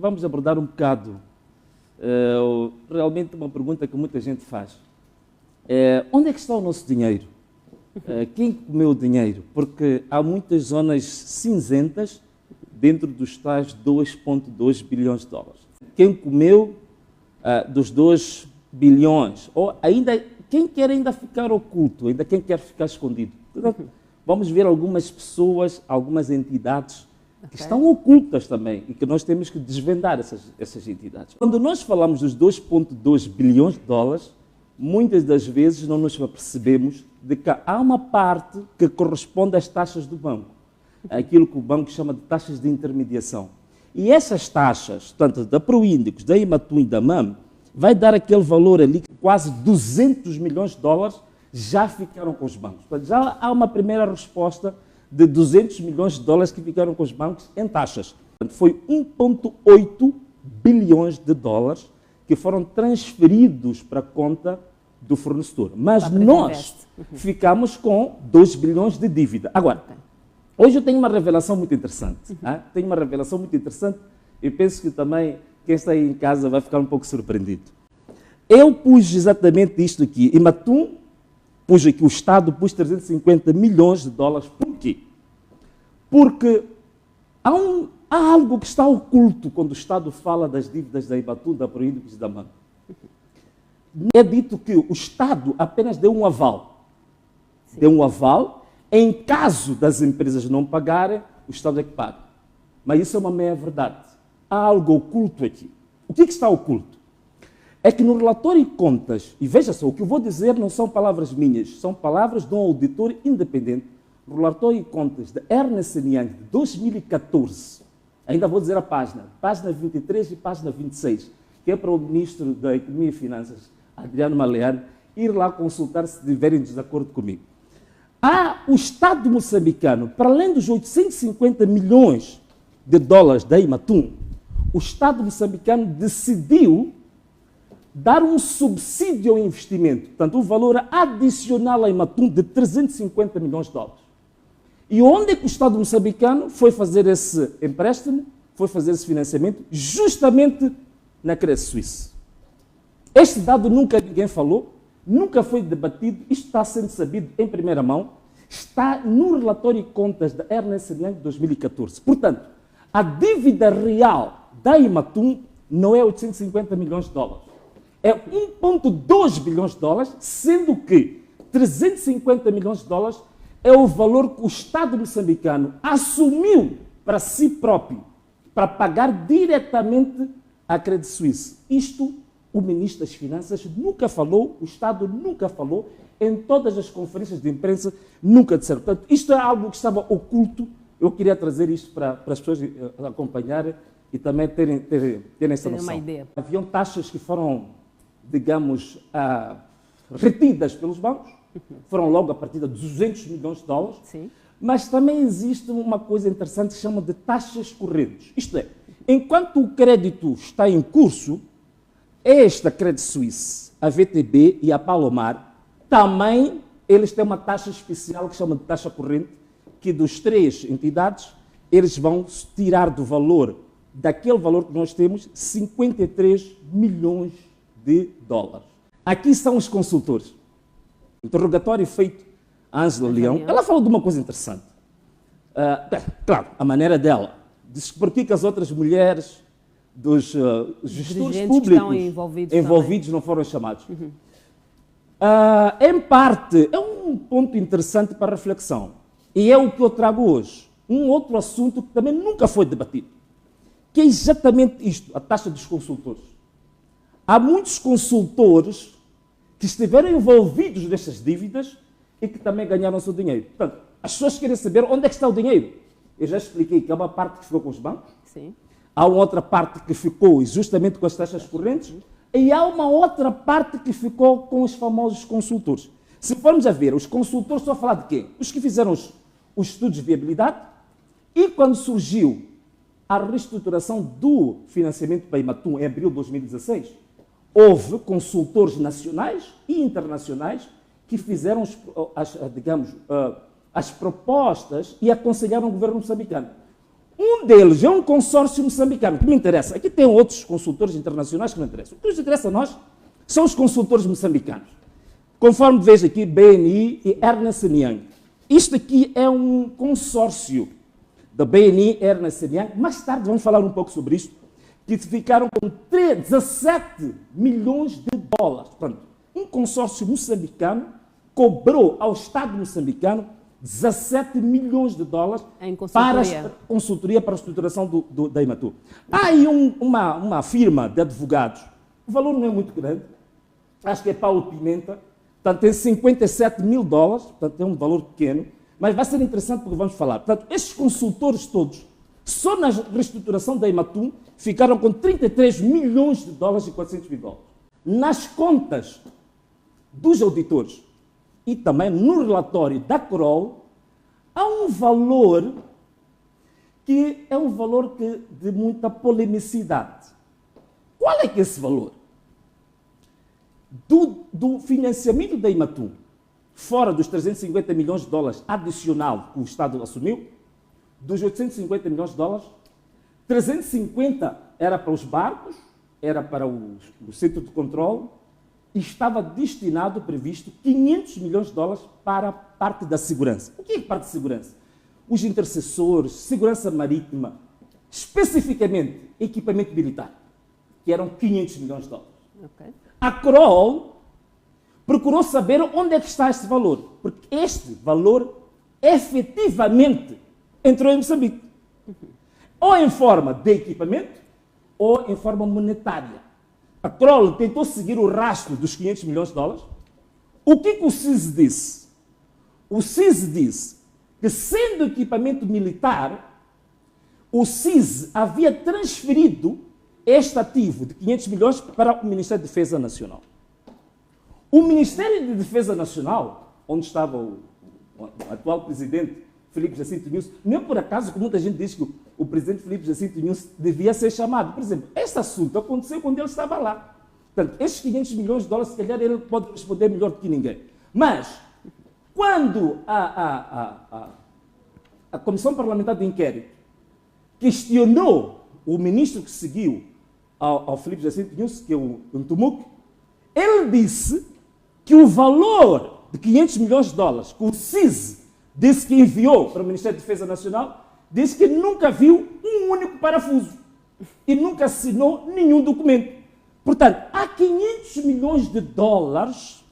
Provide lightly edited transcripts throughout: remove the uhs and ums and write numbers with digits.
vamos abordar um bocado, realmente uma pergunta que muita gente faz. Onde é que está o nosso dinheiro? Quem comeu o dinheiro? Porque há muitas zonas cinzentas dentro dos tais 2,2 bilhões de dólares. Quem comeu dos 2 bilhões? Ou ainda, quem quer ainda ficar oculto? Ainda quem quer ficar escondido? Vamos ver algumas pessoas, algumas entidades que estão ocultas também e que nós temos que desvendar essas entidades. Quando nós falamos dos 2,2 bilhões de dólares, muitas das vezes não nos apercebemos de que há uma parte que corresponde às taxas do banco, aquilo que o banco chama de taxas de intermediação. E essas taxas, tanto da Proíndicos, da Imatum e da MAM, vai dar aquele valor ali, quase 200 milhões de dólares já ficaram com os bancos. Portanto, já há uma primeira resposta de 200 milhões de dólares que ficaram com os bancos em taxas. Portanto, foi 1,8 bilhões de dólares que foram transferidos para a conta do fornecedor. Mas nós ficamos com 2 bilhões de dívida. Agora, hoje eu tenho uma revelação muito interessante. Tenho uma revelação muito interessante e penso que também quem está aí em casa vai ficar um pouco surpreendido. Eu pus exatamente isto aqui. Imatum, pus aqui o Estado, pus 350 milhões de dólares. Por quê? Porque há algo que está oculto quando o Estado fala das dívidas da Imatum, da Proíndicos e da MAM. É dito que o Estado apenas deu um aval. Sim. Deu um aval. Em caso das empresas não pagarem, o Estado é que paga. Mas isso é uma meia-verdade. Há algo oculto aqui. O que está oculto? É que no relatório de contas, e veja só, o que eu vou dizer não são palavras minhas, são palavras de um auditor independente, no relatório de contas de Ernst & Young de 2014, ainda vou dizer a página 23 e página 26, que é para o Ministro da Economia e Finanças, Adriano Maleano, ir lá consultar se estiverem em desacordo comigo. O Estado moçambicano, para além dos 850 milhões de dólares da Imatum, o Estado moçambicano decidiu dar um subsídio ao investimento, portanto, um valor adicional à Imatum de 350 milhões de dólares. E onde é que o Estado moçambicano foi fazer esse empréstimo, foi fazer esse financiamento? Justamente na Credit Suisse. Este dado nunca ninguém falou, nunca foi debatido, isto está sendo sabido em primeira mão, está no relatório de contas da Ernst & Young de 2014. Portanto, a dívida real da Imatum não é 850 milhões de dólares, é 1,2 bilhões de dólares, sendo que 350 milhões de dólares é o valor que o Estado moçambicano assumiu para si próprio, para pagar diretamente à Credit Suisse. Isto o Ministro das Finanças nunca falou, o Estado nunca falou, em todas as conferências de imprensa nunca disseram. Portanto, isto é algo que estava oculto. Eu queria trazer isto para as pessoas acompanharem e também terem essa noção. Uma ideia. Haviam taxas que foram, digamos, retidas pelos bancos, foram logo a partir de 200 milhões de dólares, sim. Mas também existe uma coisa interessante que se chama de taxas correntes. Isto é, enquanto o crédito está em curso, esta Credit Suisse, a VTB e a Palomar, também eles têm uma taxa especial que se chama de taxa corrente, que dos três entidades, eles vão tirar do valor, daquele valor que nós temos, 53 milhões de dólares. Aqui são os consultores. Interrogatório feito a Ângela Leão. Ela falou de uma coisa interessante. Claro, a maneira dela. Diz por que as outras mulheres dos gestores públicos envolvidos não foram chamados. Em parte, é um ponto interessante para reflexão. E é o que eu trago hoje. Um outro assunto que também nunca foi debatido, que é exatamente isto, a taxa dos consultores. Há muitos consultores que estiveram envolvidos nessas dívidas e que também ganharam o seu dinheiro. Portanto, as pessoas querem saber onde é que está o dinheiro. Eu já expliquei que há uma parte que ficou com os bancos, sim. Há uma outra parte que ficou justamente com as taxas correntes, e há uma outra parte que ficou com os famosos consultores. Se formos a ver, os consultores estão a falar de quê? Os que fizeram os estudos de viabilidade, e quando surgiu a reestruturação do financiamento para a Imatum em abril de 2016, houve consultores nacionais e internacionais que fizeram as propostas e aconselharam o governo moçambicano. Um deles é um consórcio moçambicano, que me interessa. Aqui tem outros consultores internacionais que me interessam. O que nos interessa a nós são os consultores moçambicanos. Conforme vejo aqui, BNI e Ernst Young. Isto aqui é um consórcio da BNI e Ernst Young. Mais tarde vamos falar um pouco sobre isto, que ficaram com 17 milhões de dólares. Portanto, um consórcio moçambicano cobrou ao Estado moçambicano 17 milhões de dólares para a consultoria para a estruturação da Imatur. Há aí uma firma de advogados, o valor não é muito grande, acho que é Paulo Pimenta, portanto tem 57 mil dólares, portanto é um valor pequeno, mas vai ser interessante porque vamos falar. Portanto, estes consultores todos, só na reestruturação da Imatur, ficaram com 33 milhões de dólares e 400 mil dólares. Nas contas dos auditores e também no relatório da Kroll, há um valor que é um valor de muita polemicidade. Qual é que é esse valor? Do financiamento da Imatur, fora dos 350 milhões de dólares adicional que o Estado assumiu, dos 850 milhões de dólares, 350 era para os barcos, era para o centro de controle, e estava destinado, previsto, 500 milhões de dólares para a parte da segurança. O que é parte de segurança? Os intercessores, segurança marítima, especificamente equipamento militar, que eram 500 milhões de dólares. Okay. A Kroll procurou saber onde é que está este valor, porque este valor efetivamente entrou em Moçambique. Ou em forma de equipamento, ou em forma monetária. A Kroll tentou seguir o rastro dos 500 milhões de dólares. O que o CIS disse? O CIS disse que, sendo equipamento militar, o CIS havia transferido este ativo de 500 milhões para o Ministério da Defesa Nacional. O Ministério da Defesa Nacional, onde estava o atual presidente Filipe Jacinto Nunes, não é por acaso que muita gente diz que o presidente Filipe Jacinto Nunes devia ser chamado. Por exemplo, este assunto aconteceu quando ele estava lá. Portanto, estes 500 milhões de dólares, se calhar ele pode responder melhor do que ninguém. Mas, quando a Comissão Parlamentar de Inquérito questionou o ministro que seguiu ao Filipe Jacinto Nunes, que é o Ntumuk, ele disse que o valor de 500 milhões de dólares que o CIS disse que enviou para o Ministério da Defesa Nacional, disse que nunca viu um único parafuso e nunca assinou nenhum documento. Portanto, há 500 milhões de dólares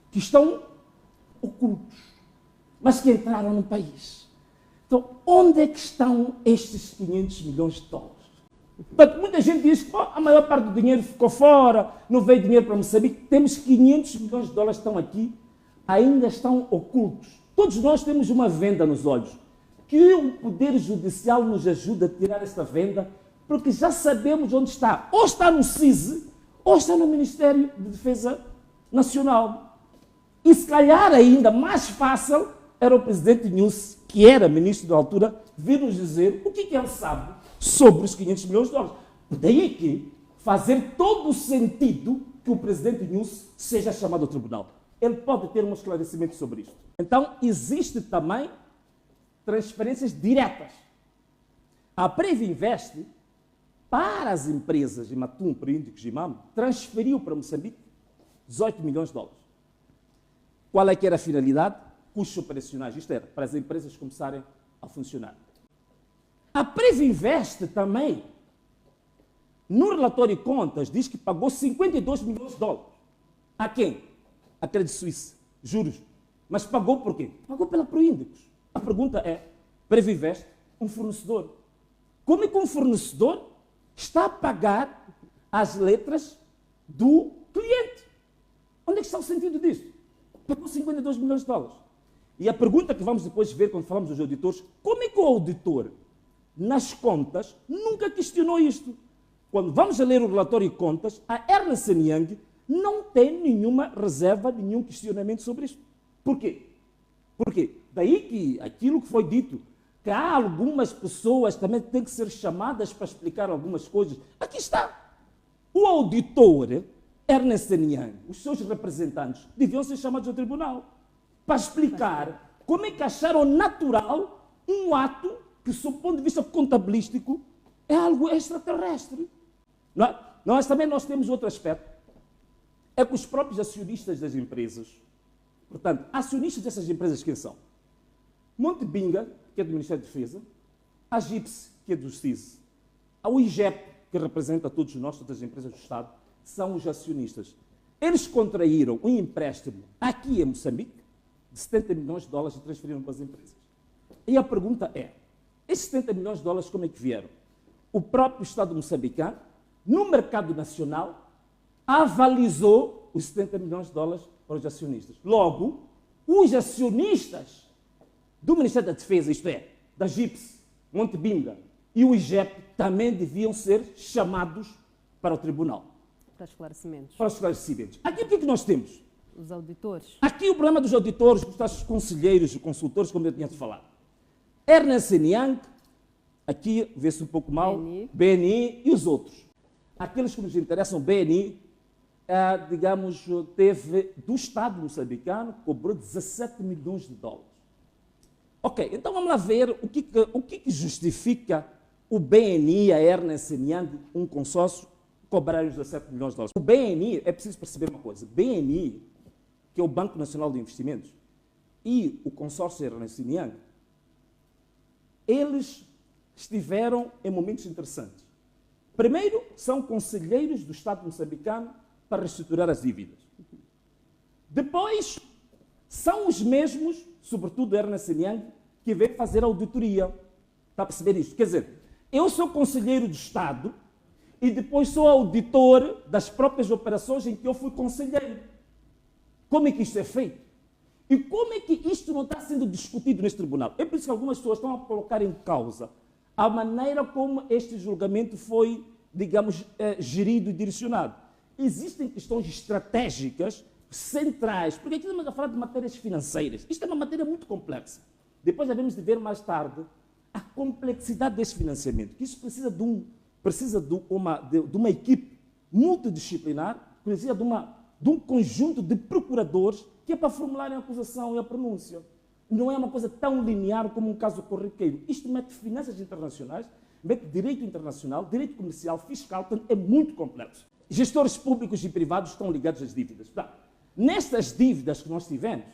que estão ocultos, mas que entraram no país. Então, onde é que estão estes 500 milhões de dólares? Portanto, muita gente diz que a maior parte do dinheiro ficou fora, não veio dinheiro para Moçambique. Temos 500 milhões de dólares que estão aqui, ainda estão ocultos. Todos nós temos uma venda nos olhos. Que o Poder Judicial nos ajude a tirar esta venda, porque já sabemos onde está. Ou está no CIS, ou está no Ministério da Defesa Nacional. E se calhar ainda mais fácil era o presidente Nunes, que era ministro da altura, vir nos dizer o que ele sabe sobre os 500 milhões de dólares. Daí que fazer todo o sentido que o presidente Nunes seja chamado ao tribunal. Ele pode ter um esclarecimento sobre isto. Então, existe também transferências diretas. A Previnvest, para as empresas Imatum, Príndico, Gimam, transferiu para Moçambique 18 milhões de dólares. Qual é que era a finalidade? Custos operacionais. Isto era, para as empresas começarem a funcionar. A Previnvest também, no relatório de contas, diz que pagou 52 milhões de dólares. A quem? A Credit Suisse, juros. Mas pagou por quê? Pagou pela Proíndicos. A pergunta é, Previnvest, um fornecedor. Como é que um fornecedor está a pagar as letras do cliente? Onde é que está o sentido disso? Pagou 52 milhões de dólares. E a pergunta que vamos depois ver quando falamos dos auditores, como é que o auditor, nas contas, nunca questionou isto? Quando vamos a ler o relatório de contas, a Ernst Young não tem nenhuma reserva, nenhum questionamento sobre isto. Por quê? Porque daí que aquilo que foi dito, que há algumas pessoas também que têm que ser chamadas para explicar algumas coisas. Aqui está. O auditor, Ernst Young, os seus representantes, deviam ser chamados ao tribunal para explicar como é que acharam natural um ato que, sob o ponto de vista contabilístico, é algo extraterrestre. Não é? Nós também temos outro aspecto, é que os próprios acionistas das empresas, portanto, acionistas dessas empresas quem são? Montebinga, que é do Ministério da Defesa, a GIPSE, que é do CIS, a IGEP, que representa todos nós, todas as empresas do Estado, são os acionistas. Eles contraíram um empréstimo aqui em Moçambique de 70 milhões de dólares e transferiram para as empresas. E a pergunta é, esses 70 milhões de dólares como é que vieram? O próprio Estado moçambicano, no mercado nacional, avalizou os 70 milhões de dólares para os acionistas. Logo, os acionistas do Ministério da Defesa, isto é, da GIPSE, Montebinga e o IGEP, também deviam ser chamados para o tribunal. Para esclarecimentos. Para esclarecimentos. Aqui o que é que nós temos? Os auditores. Aqui o problema dos auditores, dos conselheiros e consultores, como eu tinha de falar. Ernst Young, aqui vê-se um pouco mal, BNI e os outros. Aqueles que nos interessam, BNI, digamos, teve do Estado moçambicano, cobrou 17 milhões de dólares. Ok, então vamos lá ver o que justifica o BNI, a Ernst Young, um consórcio, cobrar os 17 milhões de dólares. O BNI, é preciso perceber uma coisa, BNI, que é o Banco Nacional de Investimentos, e o consórcio Ernst Young, eles estiveram em momentos interessantes. Primeiro, são conselheiros do Estado moçambicano para reestruturar as dívidas. Depois, são os mesmos, sobretudo Ernst Young, que vem fazer auditoria. Está a perceber isto? Quer dizer, eu sou conselheiro do Estado e depois sou auditor das próprias operações em que eu fui conselheiro. Como é que isto é feito? E como é que isto não está sendo discutido neste tribunal? É por isso que algumas pessoas estão a colocar em causa a maneira como este julgamento foi, digamos, gerido e direcionado. Existem questões estratégicas centrais, porque aqui estamos a falar de matérias financeiras. Isto é uma matéria muito complexa. Depois devemos de ver mais tarde a complexidade deste financiamento, que isso precisa de uma equipe multidisciplinar, precisa de um conjunto de procuradores que é para formularem a acusação e a pronúncia. Não é uma coisa tão linear como um caso corriqueiro. Isto mete finanças internacionais, mete direito internacional, direito comercial, fiscal, portanto, é muito complexo. Gestores públicos e privados estão ligados às dívidas. Portanto, nestas dívidas que nós tivemos,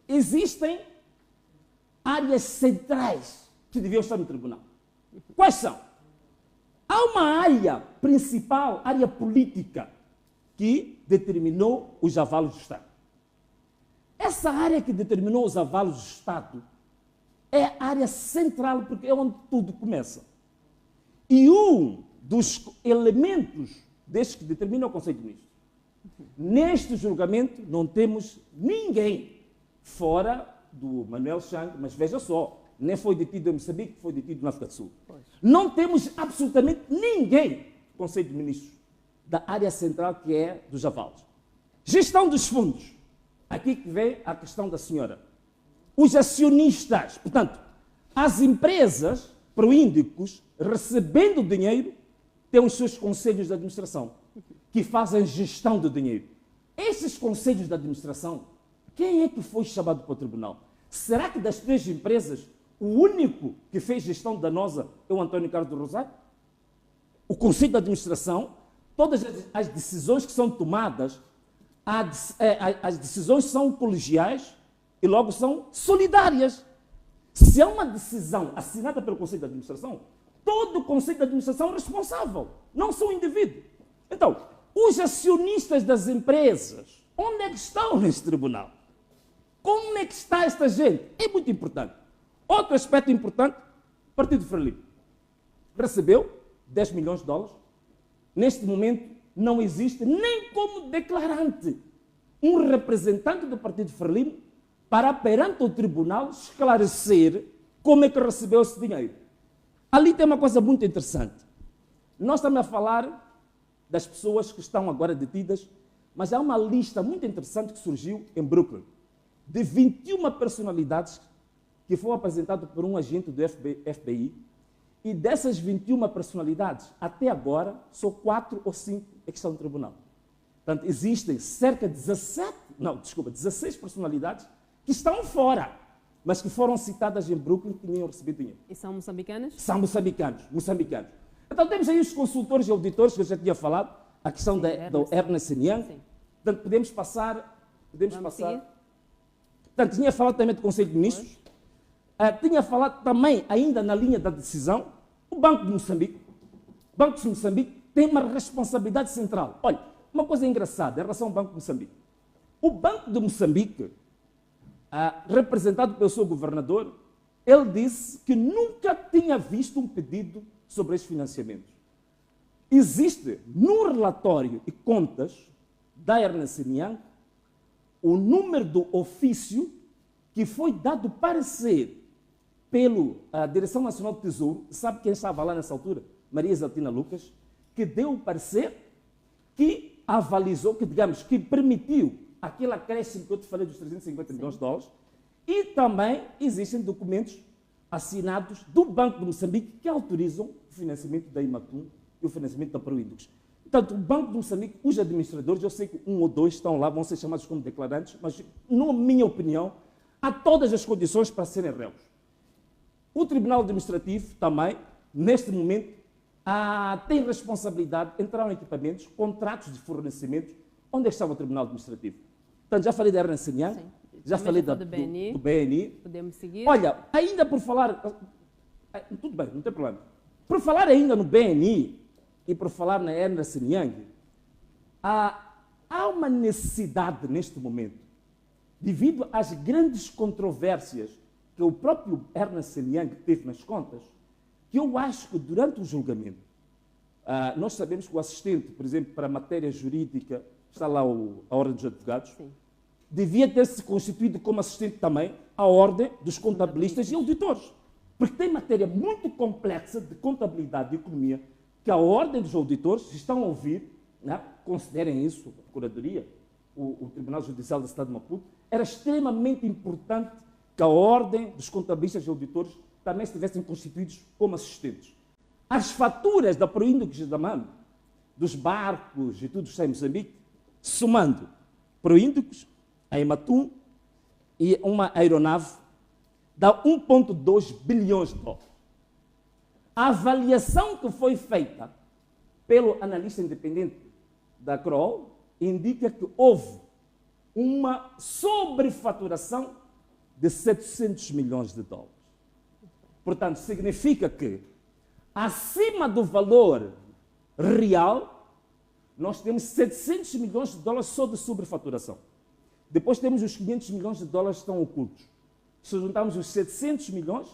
existem áreas centrais que deviam estar no tribunal. Quais são? Há uma área principal, área política, que determinou os avalos do Estado. Essa área que determinou os avalos do Estado é a área central, porque é onde tudo começa. E um dos elementos destes que determina o Conselho de Ministros. Neste julgamento não temos ninguém fora do Manuel Chang, mas veja só, nem foi detido em Moçambique, foi detido na África do Sul. Não temos absolutamente ninguém do Conselho de Ministros da área central que é dos avalos. Gestão dos fundos. Aqui que vem a questão da senhora. Os acionistas, portanto, as empresas proíndicos, recebendo dinheiro, têm os seus conselhos de administração, que fazem gestão do dinheiro. Esses conselhos de administração, quem é que foi chamado para o tribunal? Será que das três empresas, o único que fez gestão danosa é o António Carlos do Rosário? O conselho de administração, todas as decisões que são tomadas, as decisões são colegiais e logo são solidárias. Se há uma decisão assinada pelo conselho de administração, todo o conselho de administração é responsável, não são indivíduos. Então, os acionistas das empresas, onde é que estão neste tribunal? Como é que está esta gente? É muito importante. Outro aspecto importante, o Partido Frelimo recebeu 10 milhões de dólares. Neste momento, não existe nem como declarante um representante do Partido Frelimo para, perante o tribunal, esclarecer como é que recebeu esse dinheiro. Ali tem uma coisa muito interessante. Nós estamos a falar das pessoas que estão agora detidas, mas há uma lista muito interessante que surgiu em Brooklyn, de 21 personalidades que foram apresentadas por um agente do FBI, e dessas 21 personalidades, até agora, só 4 ou 5 é que estão no tribunal. Portanto, existem cerca de 16 personalidades que estão fora. mas que foram citadas em Brooklyn que tinham recebido dinheiro. E são moçambicanas? São moçambicanos. Então temos aí os consultores e auditores, que eu já tinha falado, a questão do Ernst Young. Sim. Portanto, podemos passar. Vamos seguir. Portanto, tinha falado também do Conselho de Ministros. Tinha falado também, ainda na linha da decisão, o Banco de Moçambique. O Banco de Moçambique tem uma responsabilidade central. Olha, uma coisa engraçada em relação ao Banco de Moçambique. O Banco de Moçambique, representado pelo seu governador, ele disse que nunca tinha visto um pedido sobre esses financiamentos. Existe no relatório e contas da Ernst Young o número do ofício que foi dado parecer pela Direção Nacional do Tesouro. Sabe quem estava lá nessa altura? Maria Exaltina Lucas, que deu o parecer que avalizou, que digamos, que permitiu aquele acréscimo que eu te falei dos 350 milhões de dólares, e também existem documentos assinados do Banco de Moçambique que autorizam o financiamento da Imatum e o financiamento da Proindux. Portanto, o Banco de Moçambique, os administradores, eu sei que um ou dois estão lá, vão ser chamados como declarantes, mas, na minha opinião, há todas as condições para serem réus. O Tribunal Administrativo também, neste momento, tem responsabilidade de entrar em equipamentos, contratos de fornecimento. Onde é que estava o Tribunal Administrativo? Portanto, já falei da Ernst Young, já falei do BNI. Podemos seguir. Olha, ainda por falar... Tudo bem, não tem problema. Por falar ainda no BNI e por falar na Ernst Young, há uma necessidade neste momento, devido às grandes controvérsias que o próprio Ernst Young teve nas contas, que eu acho que durante o julgamento, nós sabemos que o assistente, por exemplo, para a matéria jurídica, está lá a Ordem dos Advogados, Sim. devia ter-se constituído como assistente também à Ordem dos Contabilistas e Auditores. Porque tem matéria muito complexa de contabilidade e economia que a Ordem dos Auditores, se estão a ouvir, né, considerem isso, a Procuradoria, o Tribunal Judicial da cidade de Maputo, era extremamente importante que a Ordem dos Contabilistas e Auditores também estivessem constituídos como assistentes. As faturas da Proindux e da MAM, dos barcos e tudo sem Moçambique, somando Proindux, a Imatum e uma aeronave, dá 1,2 bilhões de dólares. A avaliação que foi feita pelo analista independente da Kroll indica que houve uma sobrefaturação de 700 milhões de dólares. Portanto, significa que, acima do valor real, nós temos 700 milhões de dólares só de sobrefaturação. Depois temos os 500 milhões de dólares que estão ocultos. Se juntarmos os 700 milhões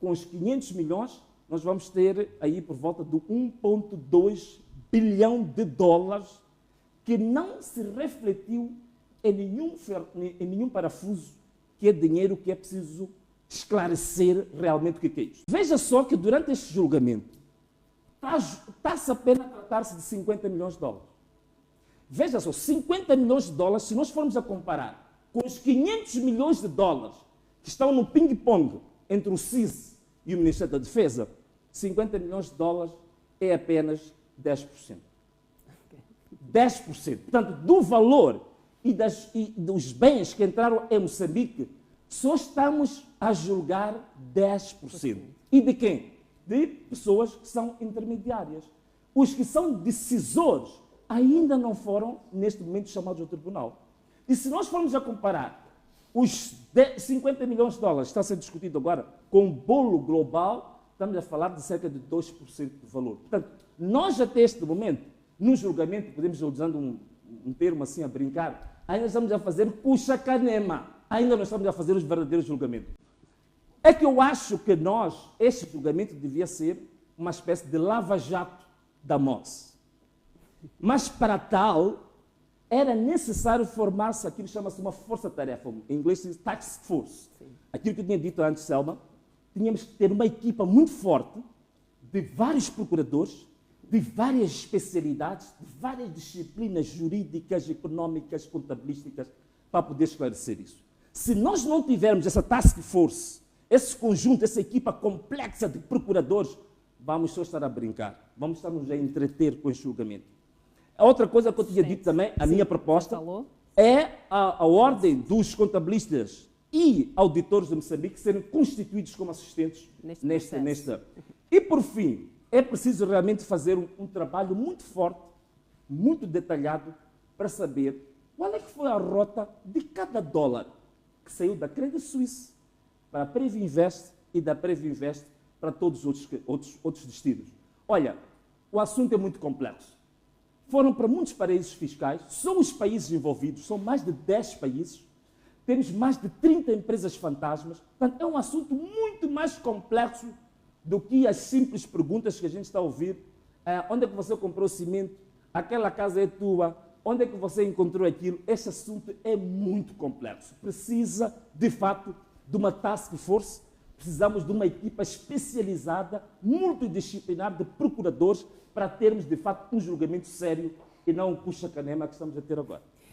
com os 500 milhões, nós vamos ter aí por volta de 1,2 bilhão de dólares que não se refletiu em nenhum parafuso, que é dinheiro que é preciso esclarecer realmente o que é isto. Veja só que durante este julgamento está-se apenas a tratar-se de 50 milhões de dólares. Veja só, 50 milhões de dólares, se nós formos a comparar com os 500 milhões de dólares que estão no ping-pong entre o CIS e o Ministério da Defesa, 50 milhões de dólares é apenas 10%. 10%. Portanto, do valor e dos bens que entraram em Moçambique, só estamos a julgar 10%. E de quem? De pessoas que são intermediárias. Os que são decisores ainda não foram, neste momento, chamados ao tribunal. E se nós formos a comparar os 50 milhões de dólares que está sendo discutido agora com o bolo global, estamos a falar de cerca de 2% do valor. Portanto, nós até este momento, no julgamento, podemos usando um termo assim a brincar, ainda estamos a fazer puxa-canema, ainda não estamos a fazer os verdadeiros julgamentos. É que eu acho que este julgamento devia ser uma espécie de lava-jato da MOS. Mas para tal, era necessário formar-se aquilo que chama-se uma força-tarefa, em inglês se diz task force. Aquilo que eu tinha dito antes, Selma, tínhamos que ter uma equipa muito forte de vários procuradores, de várias especialidades, de várias disciplinas jurídicas, económicas, contabilísticas, para poder esclarecer isso. Se nós não tivermos essa task force, esse conjunto, essa equipa complexa de procuradores, vamos só estar a brincar, vamos estar nos a entreter com esse julgamento. A outra coisa que eu tinha dito também, a minha proposta, é a ordem dos contabilistas e auditores de Moçambique serem constituídos como assistentes Neste E, por fim, é preciso realmente fazer um trabalho muito forte, muito detalhado, para saber qual é que foi a rota de cada dólar que saiu da Credit Suisse para a Previnvest e da Previnvest para todos os outros destinos. Olha, o assunto é muito complexo. Foram para muitos paraísos fiscais, são os países envolvidos, são mais de 10 países, temos mais de 30 empresas fantasmas, portanto é um assunto muito mais complexo do que as simples perguntas que a gente está a ouvir. Onde é que você comprou cimento? Aquela casa é tua? Onde é que você encontrou aquilo? Este assunto é muito complexo. Precisa, de fato, de uma task force, precisamos de uma equipa especializada, multidisciplinar de procuradores para termos, de fato, um julgamento sério e não um puxa-canema que estamos a ter agora.